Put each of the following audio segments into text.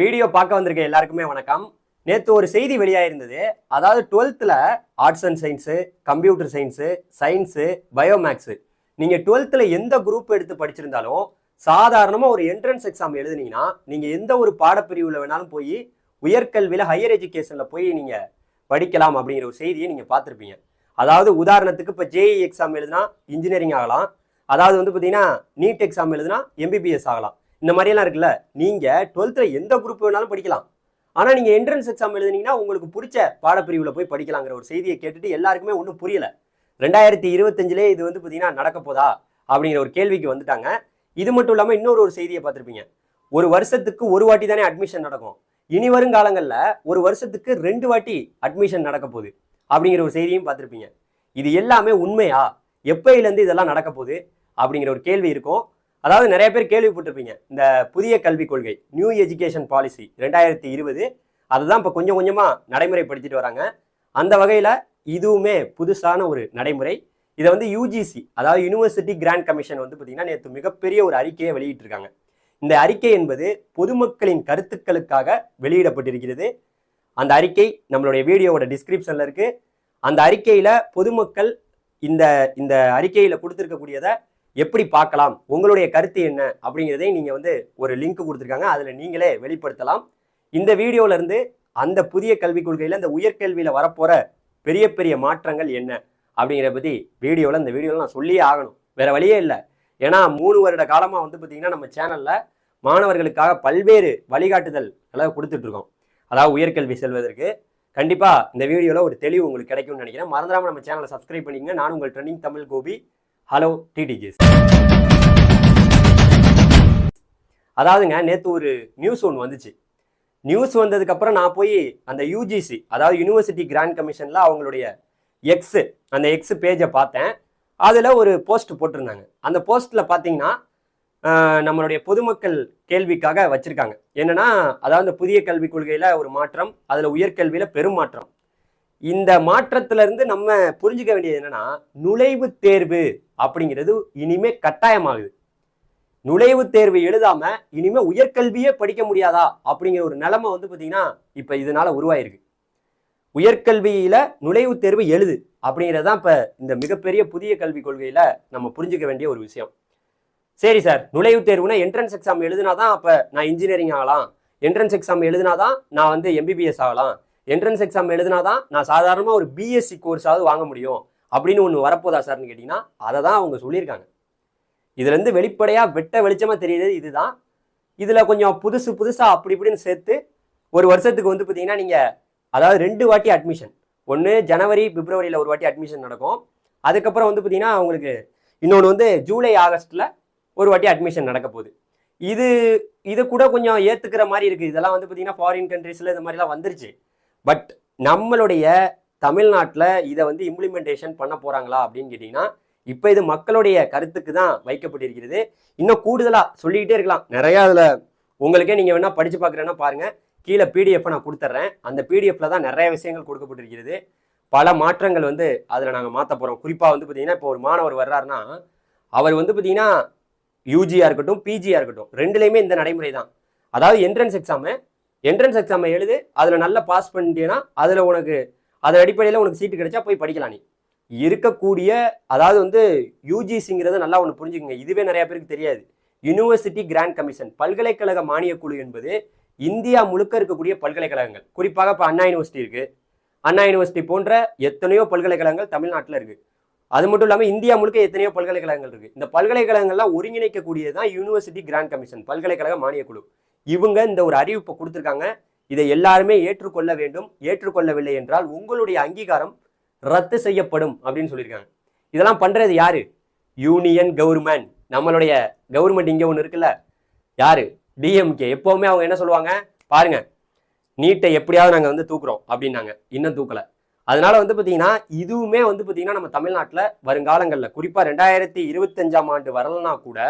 Video பார்க்க வந்திருக்க எல்லாருக்குமே வணக்கம். நேற்று ஒரு செய்தி வெளியாயிருந்தது. அதாவது 12th arts and science, computer science, science, biomaths நீங்கள் 12th எந்த குரூப் எடுத்து படிச்சிருந்தாலும் சாதாரணமாக ஒரு என்ட்ரன்ஸ் எக்ஸாம் எழுதுனீங்கன்னா நீங்கள் எந்த ஒரு பாடப்பிரிவில் வேணாலும் போய் உயர்கல்வியில் ஹையர் எஜுகேஷனில் போய் நீங்கள் படிக்கலாம் அப்படிங்கிற ஒரு செய்தியை நீங்கள் பார்த்துருப்பீங்க. அதாவது உதாரணத்துக்கு இப்போ ஜேஇ எக்ஸாம் எழுதுனா இன்ஜினியரிங் ஆகலாம். அதாவது பார்த்தீங்கன்னா நீட் எக்ஸாம் எழுதுனா எம்பிபிஎஸ் ஆகலாம். இந்த மாதிரியெல்லாம் இருக்குல்ல. நீங்கள் 12th எந்த குரூப் வேணாலும் படிக்கலாம். ஆனால் நீங்கள் என்ட்ரன்ஸ் எக்ஸாம் எழுதுனீங்கன்னா உங்களுக்கு பிடிச்ச பாடப்பிரிவில் போய் படிக்கலாங்கிற ஒரு செய்தியை கேட்டுட்டு எல்லாருக்குமே ஒன்றும் புரியல. 2025 இது பார்த்தீங்கன்னா நடக்க போதா அப்படிங்கிற ஒரு கேள்விக்கு வந்துட்டாங்க. இது மட்டும் இல்லாமல் இன்னொரு ஒரு செய்தியை பார்த்துருப்பீங்க. ஒரு வருஷத்துக்கு ஒரு வாட்டி தானே அட்மிஷன் நடக்கும். இனி வரும் காலங்களில் ஒரு வருஷத்துக்கு 2 வாட்டி அட்மிஷன் நடக்க போகுது அப்படிங்கிற ஒரு செய்தியும் பார்த்துருப்பீங்க. இது எல்லாமே உண்மையா? எப்பயிலேருந்து இதெல்லாம் நடக்க போகுது அப்படிங்கிற ஒரு கேள்வி இருக்கும். அதாவது நிறைய பேர் கேள்விப்பட்டிருப்பீங்க, இந்த புதிய கல்விக் கொள்கை நியூ எஜுகேஷன் பாலிசி 2020 அதுதான் இப்போ கொஞ்சம் கொஞ்சமாக நடைமுறைப்படுத்திட்டு வராங்க. அந்த வகையில் இதுவுமே புதுசான ஒரு நடைமுறை. இதை யூஜிசி அதாவது யூனிவர்சிட்டி கிராண்ட் கமிஷன் பார்த்தீங்கன்னா நேற்று மிகப்பெரிய ஒரு அறிக்கையை வெளியிட்டிருக்காங்க. இந்த அறிக்கை என்பது பொதுமக்களின் கருத்துக்களுக்காக வெளியிடப்பட்டிருக்கிறது. அந்த அறிக்கை நம்மளுடைய வீடியோவோட டிஸ்கிரிப்ஷனில் இருக்குது. அந்த அறிக்கையில் பொதுமக்கள் இந்த இந்த அறிக்கையில் கொடுத்துருக்கக்கூடியதை எப்படி பார்க்கலாம், உங்களுடைய கருத்து என்ன அப்படிங்கிறதையும் நீங்கள் ஒரு லிங்க் கொடுத்துருக்காங்க. அதில் நீங்களே வெளிப்படுத்தலாம். இந்த வீடியோவிலேருந்து அந்த புதிய கல்விக் கொள்கையில் இந்த உயர்கல்வியில் வரப்போகிற பெரிய பெரிய மாற்றங்கள் என்ன அப்படிங்கிறத பற்றி இந்த வீடியோவில் நான் சொல்லியே ஆகணும். வேறு வழியே இல்லை. ஏன்னா 3 வருட காலமாக பார்த்தீங்கன்னா நம்ம சேனலில் மாணவர்களுக்காக பல்வேறு வழிகாட்டுதல் எல்லாம் கொடுத்துட்ருக்கோம். அதாவது உயர்கல்வி செல்வதற்கு கண்டிப்பாக இந்த வீடியோவில் ஒரு தெளிவு உங்களுக்கு கிடைக்கும்னு நினைக்கிறேன். மறந்துடாமல் நம்ம சேனலை சப்ஸ்கிரைப் பண்ணிக்கங்க. நான் உங்கள் ட்ரெண்டிங் தமிழ் கோபி. ஹலோ டிடிஜிஸ். அதாவதுங்க நேற்று ஒரு நியூஸ் ஒன்று வந்துச்சு. நியூஸ் வந்ததுக்கப்புறம் நான் போய் அந்த யூஜிசி அதாவது யூனிவர்சிட்டி கிராண்ட் கமிஷனில் அவங்களுடைய அந்த எக்ஸ் பேஜை பார்த்தேன். அதில் ஒரு போஸ்ட் போட்டிருந்தாங்க. அந்த போஸ்ட்டில் பார்த்தீங்கன்னா நம்மளுடைய பொதுமக்கள் கேள்விக்காக வச்சுருக்காங்க. என்னென்னா அதாவது புதிய கல்விக் கொள்கையில் ஒரு மாற்றம், அதில் உயர்கல்வியில் பெரும் மாற்றம். இந்த மாற்றத்திலிருந்து நம்ம புரிஞ்சுக்க வேண்டியது என்னன்னா, நுழைவுத் தேர்வு அப்படிங்கிறது இனிமே கட்டாயமாகுது. நுழைவுத் தேர்வு எழுதாம இனிமே உயர்கல்வியே படிக்க முடியாதா அப்படிங்கிற ஒரு நிலைமை பார்த்தீங்கன்னா இப்ப இதனால உருவாயிருக்கு. உயர்கல்வியில நுழைவுத் தேர்வு எழுது அப்படிங்கிறதான் இப்ப இந்த மிகப்பெரிய புதிய கல்விக் கொள்கையில நம்ம புரிஞ்சுக்க வேண்டிய ஒரு விஷயம். சரி சார், நுழைவுத் தேர்வுனா என்ட்ரன்ஸ் எக்ஸாம் எழுதினாதான் அப்ப நான் இன்ஜினியரிங் ஆகலாம், என்ட்ரன்ஸ் எக்ஸாம் எழுதினாதான் நான் எம்பிபிஎஸ் ஆகலாம், என்ட்ரன்ஸ் எக்ஸாம் எழுதினாதான் நான் சாதாரணமாக ஒரு பிஎஸ்சி கோர்ஸாவது வாங்க முடியும் அப்படின்னு ஒன்று வரப்போதா சார்னு கேட்டிங்கன்னா அதை தான் அவங்க சொல்லியிருக்காங்க. இதுலேருந்து வெளிப்படையாக வெட்ட வெளிச்சமாக தெரியுது இதுதான். இதில் கொஞ்சம் புதுசாக அப்படி இப்படின்னு சேர்த்து ஒரு வருஷத்துக்கு பார்த்தீங்கன்னா நீங்கள் அதாவது 2 வாட்டி அட்மிஷன், ஒன்று ஜனவரி பிப்ரவரியில் ஒரு வாட்டி அட்மிஷன் நடக்கும். அதுக்கப்புறம் பார்த்தீங்கன்னா அவங்களுக்கு இன்னொன்று ஜூலை ஆகஸ்ட்டில் ஒரு வாட்டி அட்மிஷன் நடக்க போகுது. இது கூட கொஞ்சம் ஏற்றுக்கிற மாதிரி இருக்குது. இதெல்லாம் பார்த்தீங்கன்னா ஃபாரின் கண்ட்ரீஸில் இந்த மாதிரிலாம் வந்துருச்சு. பட் நம்மளுடைய தமிழ்நாட்டில் இதை இம்ப்ளிமெண்டேஷன் பண்ண போகிறாங்களா அப்படின்னு கேட்டிங்கன்னா இப்போ இது மக்களுடைய கருத்துக்கு தான் வைக்கப்பட்டிருக்கிறது. இன்னும் கூடுதலாக சொல்லிக்கிட்டே இருக்கலாம் நிறையா. அதில் உங்களுக்கே நீங்கள் வேணால் படித்து பார்க்குறேன்னா பாருங்கள், கீழே பிடிஎஃப்பை நான் கொடுத்துட்றேன். அந்த பிடிஎஃப்பில் தான் நிறைய விஷயங்கள் கொடுக்கப்பட்டிருக்கிறது. பல மாற்றங்கள் அதில் நாங்கள் மாற்ற போகிறோம். குறிப்பாக பார்த்தீங்கன்னா இப்போ ஒரு மாணவர் வர்றாருன்னா அவர் பார்த்தீங்கன்னா யூஜியாக இருக்கட்டும் பிஜியாக இருக்கட்டும் ரெண்டுலேயுமே இந்த நடைமுறை தான். அதாவது என்ட்ரன்ஸ் எக்ஸாமை எழுது, அதில் நல்லா பாஸ் பண்ணிட்டேன்னா அதில் உனக்கு அதன் அடிப்படையில் உனக்கு சீட்டு கிடைச்சா போய் படிக்கலாம். நீ இருக்கக்கூடிய அதாவது யூஜிசிங்கிறத நல்லா ஒன்று புரிஞ்சுக்கோங்க. இதுவே நிறைய பேருக்கு தெரியாது. யூனிவர்சிட்டி கிராண்ட் கமிஷன் பல்கலைக்கழக மானியக் குழு என்பது இந்தியா முழுக்க இருக்கக்கூடிய பல்கலைக்கழகங்கள், குறிப்பாக இப்போ அண்ணா யூனிவர்சிட்டி இருக்குது. அண்ணா யூனிவர்சிட்டி போன்ற எத்தனையோ பல்கலைக்கழகங்கள் தமிழ்நாட்டில் இருக்குது. அது மட்டும் இல்லாமல் இந்தியா முழுக்க எத்தனையோ பல்கலைக்கழகங்கள் இருக்குது. இந்த பல்கலைக்கழகங்கள்லாம் ஒருங்கிணைக்கக்கூடியது தான் யூனிவர்சிட்டி கிராண்ட் கமிஷன் பல்கலைக்கழக மானியக் குழு. இவங்க இந்த ஒரு அறிவிப்பை கொடுத்துருக்காங்க. இதை எல்லாருமே ஏற்றுக்கொள்ள வேண்டும். ஏற்றுக்கொள்ளவில்லை என்றால் உங்களுடைய அங்கீகாரம் ரத்து செய்யப்படும் அப்படின்னு சொல்லியிருக்காங்க. இதெல்லாம் பண்றது யாரு? Union government. நம்மளுடைய கவர்மெண்ட் இங்கே ஒன்று இருக்குல்ல, யாரு? டிஎம்கே. எப்பவுமே அவங்க என்ன சொல்லுவாங்க பாருங்க, நீட்டை எப்படியாவது நாங்கள் தூக்குறோம் அப்படின்னாங்க. இன்னும் தூக்கலை. அதனால பார்த்தீங்கன்னா இதுவுமே பார்த்தீங்கன்னா நம்ம தமிழ்நாட்டில் வருங்காலங்களில் குறிப்பாக 2025ஆம் ஆண்டு வரலன்னா கூட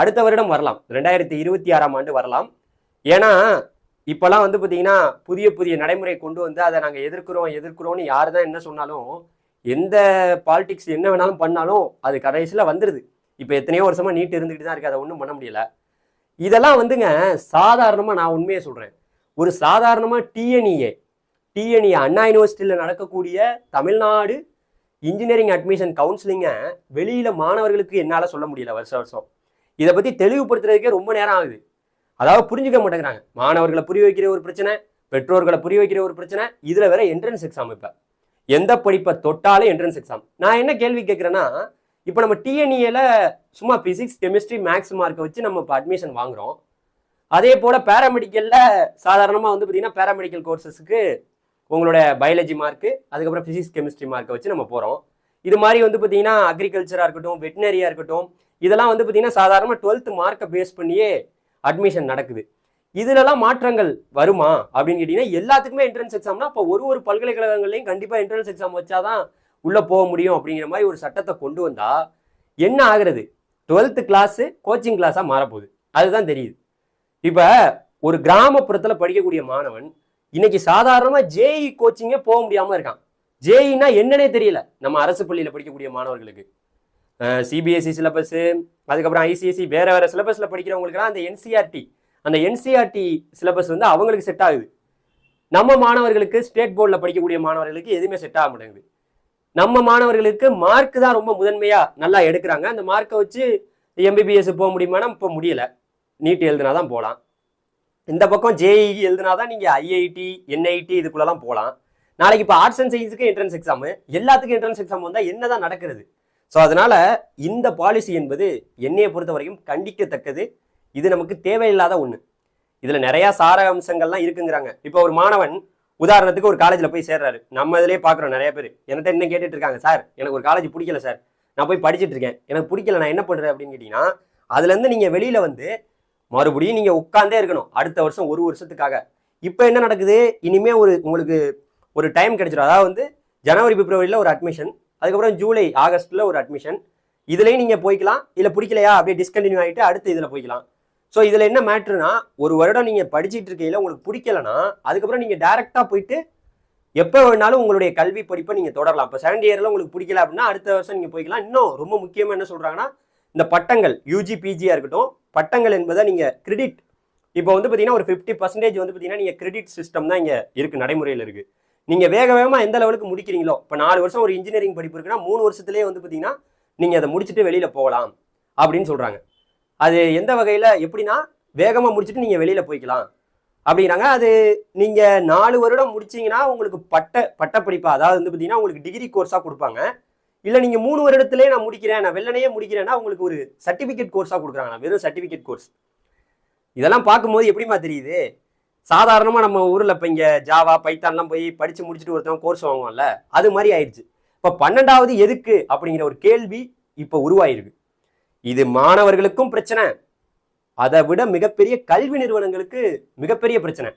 அடுத்த வருடம் வரலாம், 2026ஆம் ஆண்டு வரலாம். ஏன்னா இப்போல்லாம் பார்த்தீங்கன்னா புதிய நடைமுறை கொண்டு அதை நாங்கள் எதிர்க்கிறோம்னு யார் தான் என்ன சொன்னாலும், எந்த பாலிடிக்ஸ் என்ன வேணாலும் பண்ணாலும் அது கடைசியில் வந்துடுது. இப்போ எத்தனையோ வருஷமாக நீட் இருந்துக்கிட்டு தான் இருக்குது. அதை ஒன்றும் பண்ண முடியல. இதெல்லாம் வந்துங்க சாதாரணமா நான் உண்மையை சொல்றேன். ஒரு சாதாரணமா டிஎன்இஏ அண்ணா யூனிவர்சிட்டியில் நடக்கக்கூடிய தமிழ்நாடு இன்ஜினியரிங் அட்மிஷன் கவுன்சிலிங்க வெளியில மாணவர்களுக்கு என்னால சொல்ல முடியல வருஷம் வருஷம். இதை பத்தி தெளிவுபடுத்துறதுக்கே ரொம்ப நேரம் ஆகுது. அதாவது புரிஞ்சுக்க மாட்டேங்கிறாங்க. மாணவர்களை புரிய வைக்கிற ஒரு பிரச்சனை, பெற்றோர்களை புரிய வைக்கிற ஒரு பிரச்சனை, இதுல வேற என்ட்ரன்ஸ் எக்ஸாம். இப்ப எந்த படிப்பை தொட்டாலும் என்ட்ரன்ஸ் எக்ஸாம். நான் என்ன கேள்வி கேட்கிறேன்னா, இப்போ நம்ம டிஎன்இஏல சும்மா பிசிக்ஸ் கெமிஸ்ட்ரி மேக்ஸ் மார்க்கை வச்சு நம்ம இப்போ அட்மிஷன் வாங்குறோம். அதே போல பேராமெடிக்கல்ல சாதாரணமாக வந்து பார்த்தீங்கன்னா பேராமெடிக்கல் கோர்சஸ்க்கு உங்களோட பயாலஜி மார்க்கு, அதுக்கப்புறம் பிசிக்ஸ் கெமிஸ்ட்ரி மார்க்கை வச்சு நம்ம போகிறோம். இது மாதிரி வந்து பார்த்தீங்கன்னா அக்ரிகல்ச்சராக இருக்கட்டும், வெட்டினரியாக இருக்கட்டும், இதெல்லாம் வந்து பார்த்தீங்கன்னா சாதாரணமாக 12th மார்க்கை பேஸ் பண்ணியே அட்மிஷன் நடக்குது. இதுலலாம் மாற்றங்கள் வருமா அப்படின்னு கேட்டீங்கன்னா, எல்லாத்துக்குமே என்ட்ரன்ஸ் எக்ஸாம்னா அப்போ ஒரு பல்கலைக்கழகங்களையும் கண்டிப்பாக என்ட்ரன்ஸ் எக்ஸாம் வச்சாதான் உள்ள போக முடியும் அப்படிங்கிற மாதிரி ஒரு சட்டத்தை கொண்டு வந்தா என்ன ஆகுறது? 12th கிளாஸ் கோச்சிங் கிளாஸா மாறப்போகுது. அதுதான் தெரியுது. இப்ப ஒரு கிராமப்புறத்துல படிக்கக்கூடிய மாணவன் இன்னைக்கு சாதாரணமா ஜேஇ கோச்சிங்கே போக முடியாம இருக்கான். ஜேஇனா என்னன்னே தெரியல நம்ம அரசு பள்ளியில படிக்கக்கூடிய மாணவர்களுக்கு. சிபிஎஸ்இ சிலபஸ், அதுக்கப்புறம் ஐசிஎஸ்சி, வேற வேற சிலபஸ்ல படிக்கிறவங்களுக்குலாம் அந்த என்சிஆர்டி சிலபஸ் வந்து அவங்களுக்கு செட் ஆகுது. நம்ம மாணவர்களுக்கு, ஸ்டேட் போர்டில் படிக்கக்கூடிய மாணவர்களுக்கு எதுவுமே செட் ஆக மாட்டேங்குது. நம்ம மாணவர்களுக்கு மார்க் தான் ரொம்ப முதன்மையா நல்லா எடுக்கிறாங்க. அந்த மார்க்கை வச்சு எம்பிபிஎஸ் போக முடியுமானா இப்போ முடியல. நீட் எழுதுனாதான் போகலாம். இந்த பக்கம் ஜேஇ எழுதுனாதான் நீங்க ஐஐடி, என்ஐடி இதுக்குள்ளலாம் போகலாம். நாளைக்கு இப்போ ஆர்ட்ஸ் அண்ட் சயின்ஸுக்கு என்ட்ரன்ஸ் எக்ஸாமு, எல்லாத்துக்கும் என்ட்ரன்ஸ் எக்ஸாம் வந்தால் என்னதான் நடக்கிறது? ஸோ அதனால இந்த பாலிசி என்பது என்னையை பொறுத்த வரைக்கும் கண்டிக்கத்தக்கது. இது நமக்கு தேவையில்லாத ஒன்று. இதுல நிறைய சார அம்சங்கள்லாம் இருக்குங்கிறாங்க. இப்போ ஒரு மாணவன் உதாரணத்துக்கு ஒரு காலேஜில் போய் சேர்றாரு. நம்ம இதிலே பார்க்குறோம் நிறைய பேர் என்கிட்ட என்ன கேட்டுட்டு இருக்காங்க, சார் எனக்கு ஒரு காலேஜ் பிடிக்கல சார், நான் போய் படிச்சுட்டு இருக்கேன், எனக்கு பிடிக்கல, நான் என்ன பண்ணுறேன் அப்படின்னு கேட்டிங்கன்னா, அதுலேருந்து நீங்கள் வெளியில் வந்து மறுபடியும் நீங்கள் உட்காந்தே இருக்கணும் அடுத்த வருஷம், ஒரு வருஷத்துக்காக. இப்போ என்ன நடக்குது, இனிமே உங்களுக்கு ஒரு டைம் கிடைச்சிடும். அதாவது வந்து ஜனவரி பிப்ரவரியில் ஒரு அட்மிஷன், அதுக்கப்புறம் ஜூலை ஆகஸ்ட்டில் ஒரு அட்மிஷன். இதுலேயும் நீங்கள் போய்க்கலாம், இல்லை பிடிக்கலையா அப்படியே டிஸ்கண்டினியூ ஆகிட்டு அடுத்து இதில் போய்க்கலாம். ஸோ இதில் என்ன மேட்ருனா, ஒரு வருடம் நீங்கள் படிச்சுட்டு இருக்கையில் உங்களுக்கு பிடிக்கலன்னா அதுக்கப்புறம் நீங்கள் டேரெக்டாக போயிட்டு எப்போ வேணாலும் உங்களுடைய கல்வி படிப்பை நீங்கள் தொடரலாம். இப்போ செகண்ட் இயரில் உங்களுக்கு பிடிக்கல அப்படின்னா அடுத்த வருஷம் நீங்கள் போய்க்கலாம். இன்னும் ரொம்ப முக்கியமாக என்ன சொல்கிறாங்கன்னா, இந்த பட்டங்கள் யூஜி பிஜியாக இருக்கட்டும், பட்டங்கள் என்பதை நீங்கள் கிரெடிட், இப்போ வந்து பார்த்தீங்கன்னா ஒரு 50% வந்து பார்த்தீங்கன்னா நீங்கள் கிரெடிட் சிஸ்டம் தான் இங்கே இருக்குது, நடைமுறையில் இருக்குது. நீங்கள் வேகமாக எந்த லெவலுக்கு முடிக்கிறீங்களோ, இப்போ 4 வருஷம் ஒரு இன்ஜினியரிங் படிப்பு இருக்குன்னா 3 வருஷத்துலேயே வந்து பார்த்தீங்கன்னா நீங்கள் அதை முடிச்சுட்டு வெளியில் போகலாம் அப்படின்னு சொல்கிறாங்க. அது எந்த வகையில் எப்படின்னா, வேகமாக முடிச்சுட்டு நீங்கள் வெளியில் போய்க்கலாம் அப்படிங்கிறாங்க. அது நீங்கள் 4 வருடம் முடிச்சிங்கன்னா உங்களுக்கு பட்டப்படிப்பா, அதாவது வந்து பார்த்தீங்கன்னா உங்களுக்கு டிகிரி கோர்ஸாக கொடுப்பாங்க. இல்லை நீங்கள் 3 வருடத்துலேயே நான் முடிக்கிறேன், நான் வெள்ளனையே முடிக்கிறேன்னா உங்களுக்கு ஒரு சர்டிஃபிகேட் கோர்ஸாக கொடுக்குறாங்க, வெறும் சர்டிஃபிகேட் கோர்ஸ். இதெல்லாம் பார்க்கும்போது எப்படிமா தெரியுது, சாதாரணமாக நம்ம ஊரில் இப்போ இங்கே ஜாவா பைத்தான்லாம் போய் படித்து முடிச்சுட்டு ஒருத்தவங்க கோர்ஸ் வாங்குவாங்கல்ல, அது மாதிரி ஆயிடுச்சு. இப்போ 12வது எதுக்கு அப்படிங்கிற ஒரு கேள்வி இப்போ உருவாயிருக்கு. இது மாணவர்களுக்கும் பிரச்சனை, அதை விட மிகப்பெரிய கல்வி நிறுவனங்களுக்கு மிகப்பெரிய பிரச்சனை.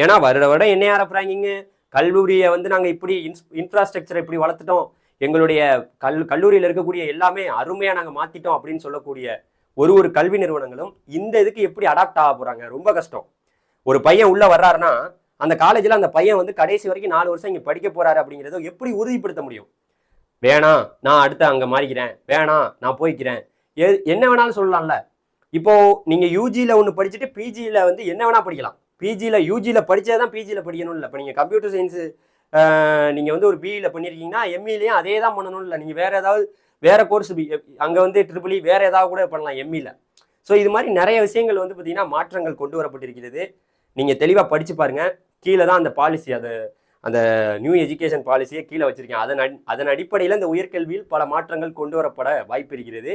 ஏன்னா வருடம் NIRF ரேங்கிங்கு, கல்லூரியை வந்து நாங்கள் இப்படி இன்ஃப்ராஸ்ட்ரக்சரை இப்படி வளர்த்துட்டோம், எங்களுடைய கல்லூரியில் இருக்கக்கூடிய எல்லாமே அருமையாக நாங்கள் மாற்றிட்டோம் அப்படின்னு சொல்லக்கூடிய ஒரு கல்வி நிறுவனங்களும் இந்த இதுக்கு எப்படி அடாப்ட் ஆக போகிறாங்க, ரொம்ப கஷ்டம். ஒரு பையன் உள்ளே வர்றாருன்னா அந்த காலேஜில் அந்த பையன் வந்து கடைசி வரைக்கும் 4 வருஷம் இங்கே படிக்க போகிறாரு அப்படிங்கிறத எப்படி உறுதிப்படுத்த முடியும்? வேணாம் நான் அடுத்து அங்கே மாறிக்கிறேன், வேணாம் நான் போய்க்கிறேன், என்ன வேணாலும் சொல்லலாம்ல. இப்போ நீங்க யூஜியில் ஒன்று படிச்சுட்டு பிஜியில் வந்து என்ன வேணா படிக்கலாம். யூஜியில் படிச்சதான் பிஜியில் படிக்கணும் இல்லை. இப்போ நீங்கள் கம்ப்யூட்டர் சயின்ஸு நீங்கள் வந்து ஒரு பிஇயில் பண்ணியிருக்கீங்கன்னா எம்இலையும் அதே தான் பண்ணணும் இல்லை. நீங்கள் வேற கோர்ஸ் அங்கே வந்து ட்ரிபிள் வேற ஏதாவது கூட பண்ணலாம் எம்இயில். ஸோ இது மாதிரி நிறைய விஷயங்கள் வந்து பார்த்தீங்கன்னா மாற்றங்கள் கொண்டு வரப்பட்டிருக்கிறது. நீங்கள் தெளிவாக படித்து பாருங்க. கீழே தான் அந்த பாலிசி, அந்த நியூ எஜுகேஷன் பாலிசியை கீழே வச்சிருக்கேன். அதன் அடிப்படையில் இந்த உயர்கல்வியில் பல மாற்றங்கள் கொண்டு வரப்பட வாய்ப்பு இருக்கிறது.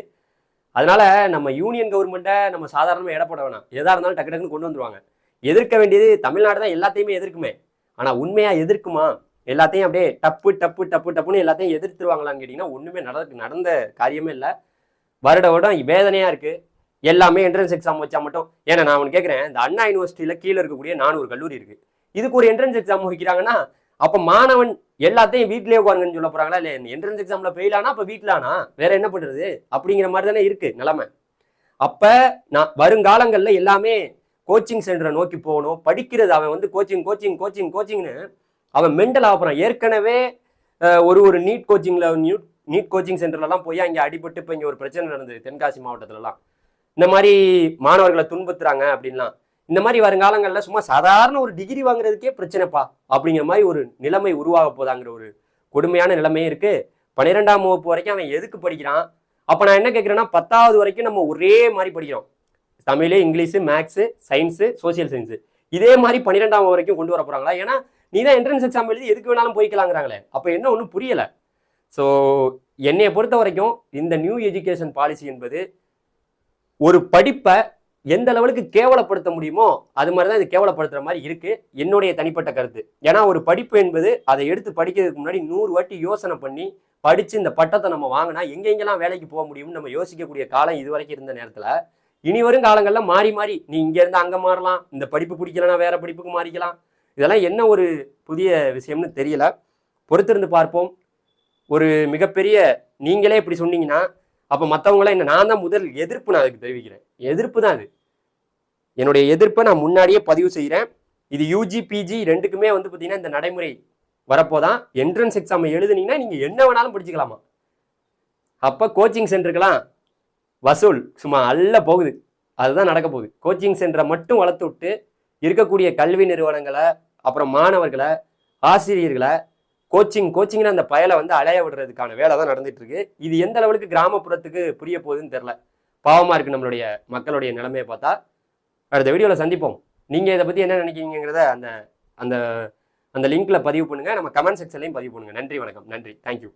அதனால நம்ம யூனியன் கவர்மெண்ட்டை நம்ம சாதாரணமாக இடப்பட வேணாம். எதாக இருந்தாலும் டக்கு டக்குன்னு கொண்டு வந்துருவாங்க. எதிர்க்க வேண்டியது தமிழ்நாடு தான் எல்லாத்தையுமே எதிர்க்குமே. ஆனால் உண்மையாக எதிர்க்குமா? எல்லாத்தையும் அப்படியே டப்புன்னு எல்லாத்தையும் எதிர்த்துருவாங்களான்னு கேட்டிங்கன்னா ஒன்றுமே நடந்த காரியமே இல்லை. வருடம் வேதனையாக இருக்குது. எல்லாமே என்ட்ரன்ஸ் எக்ஸாம் வச்சா மட்டும். ஏன்னா நான் ஒன்று கேட்குறேன், இந்த அண்ணா யூனிவர்சிட்டியில் கீழே இருக்கக்கூடிய 400 கல்லூரி இருக்குது, இதுக்கு ஒரு என்ட்ரன்ஸ் எக்ஸாம் வைக்கிறாங்கன்னா அப்போ மாணவன் எல்லாத்தையும் வீட்டிலேயே உட்காருங்கன்னு சொல்ல போகிறாங்களா? இல்லை என்ட்ரன்ஸ் எக்ஸாமில் ஃபெயில் ஆனால் அப்போ வீட்டில் ஆனா வேற என்ன பண்ணுறது அப்படிங்கிற மாதிரி தானே இருக்குது நிலைமை. அப்போ நான் வருங்காலங்களில் எல்லாமே கோச்சிங் சென்டரை நோக்கி போகணும். படிக்கிறது அவன் வந்து கோச்சிங்னு அவன் மென்டல் ஆகப்போறான். ஏற்கனவே ஒரு நீட் கோச்சிங் சென்டர்லலாம் போய் அங்கே அடிபட்டு இப்போ இங்கே ஒரு பிரச்சனை நடந்தது தென்காசி மாவட்டத்திலலாம். இந்த மாதிரி மாணவர்களை துன்புறுத்துறாங்க அப்படின்லாம். இந்த மாதிரி வருங்காலங்களில் சும்மா சாதாரண ஒரு டிகிரி வாங்குறதுக்கே பிரச்சனைப்பா அப்படிங்கிற மாதிரி ஒரு நிலைமை உருவாக போதாங்கிற ஒரு கொடுமையான நிலைமையே இருக்கு. 12ஆம் வகுப்பு வரைக்கும் அவன் எதுக்கு படிக்கிறான்? அப்போ நான் என்ன கேட்குறேன்னா, 10வது வரைக்கும் நம்ம ஒரே மாதிரி படிக்கிறோம். Tamil, English, maths, science, social science. இதே மாதிரி 12ஆம் வரைக்கும் கொண்டு வர போறாங்களா? ஏன்னா நீ தான் என்ட்ரன்ஸ் எக்ஸாம் எழுதி எதுக்கு வேணாலும் போய்க்கலாங்கிறாங்களே. அப்போ என்ன ஒன்றும் புரியலை. ஸோ என்னைய பொறுத்த வரைக்கும் இந்த நியூ எஜுகேஷன் பாலிசி என்பது ஒரு படிப்பை எந்த லெவலுக்கு கேவலப்படுத்த முடியுமோ அது மாதிரி தான் இது கேவலப்படுத்துற மாதிரி இருக்கு, என்னுடைய தனிப்பட்ட கருத்து. ஏன்னா ஒரு படிப்பு என்பது அதை எடுத்து படிக்கிறதுக்கு முன்னாடி 100 வாட்டி யோசனை பண்ணி படிச்சு இந்த பட்டத்தை நம்ம வாங்கினா எங்கெங்கெல்லாம் வேலைக்கு போக முடியும்னு நம்ம யோசிக்கக்கூடிய காலம் இது வரைக்கும் இருந்த நேரத்தில், இனி வரும் காலங்களில் மாறி மாறி நீ இங்க இருந்து அங்கே மாறலாம், இந்த படிப்பு பிடிக்கலன்னா வேற படிப்புக்கு மாறிக்கலாம். இதெல்லாம் என்ன ஒரு புதிய விஷயம்னு தெரியல. பொறுத்திருந்து பார்ப்போம். ஒரு மிகப்பெரிய நீங்களே இப்படி சொன்னீங்கன்னா அப்போ மற்றவங்களாம் என்ன, நான் தான் முதல் எதிர்ப்பு நான் அதுக்கு தெரிவிக்கிறேன். எதிர்ப்பு தான் அது. என்னுடைய எதிர்ப்பை நான் முன்னாடியே பதிவு செய்கிறேன். இது யூஜி பிஜி ரெண்டுக்குமே வந்து பார்த்தீங்கன்னா இந்த நடைமுறை வரப்போதான். என்ட்ரன்ஸ் எக்ஸாம் எழுதுனீங்கன்னா நீங்கள் என்ன வேணாலும் படிச்சுக்கலாமா. அப்போ கோச்சிங் சென்டருக்கெல்லாம் வசூல் சும்மா அல்ல போகுது. அதுதான் நடக்க போகுது. கோச்சிங் சென்டரை மட்டும் வளர்த்து விட்டு இருக்கக்கூடிய கல்வி நிறுவனங்களை, அப்புறம் மாணவர்களை, ஆசிரியர்களை கோச்சிங்னு அந்த பயலை வந்து அலைய விடுறதுக்கான வேலை தான் நடந்துட்டு இருக்கு. இது எந்த அளவுக்கு கிராமப்புறத்துக்கு புரிய போகுதுன்னு தெரியல. பாவமா இருக்கு நம்மளுடைய மக்களுடைய நிலைமையை பார்த்தா. அடுத்த வீடியோவில் சந்திப்போம். நீங்க இதை பத்தி என்ன நினைக்கிறீங்கிறத அந்த அந்த அந்த லிங்க்ல பதிவு பண்ணுங்க. நம்ம கமெண்ட் செக்ஷன்லையும் பதிவு பண்ணுங்க. நன்றி, வணக்கம். நன்றி, தேங்க்யூ.